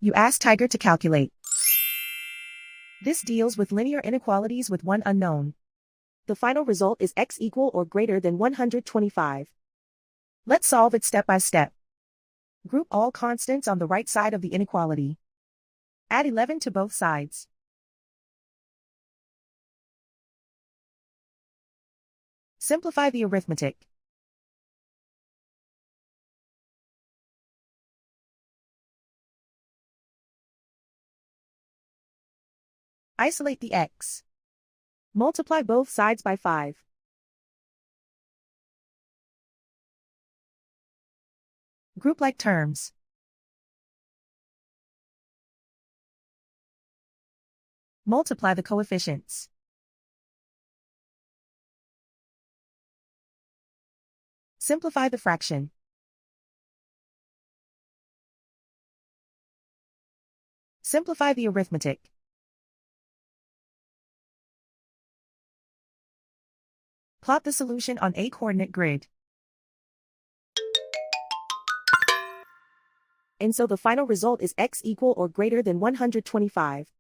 You ask Tiger to calculate. This deals with linear inequalities with one unknown. The final result is x equal or greater than 125. Let's solve it step by step. Group all constants on the right side of the inequality. Add 11 to both sides. Simplify the arithmetic. Isolate the x. Multiply both sides by 5. Group like terms. Multiply the coefficients. Simplify the fraction. Simplify the arithmetic. Plot the solution on a coordinate grid. And so the final result is x equal or greater than 125.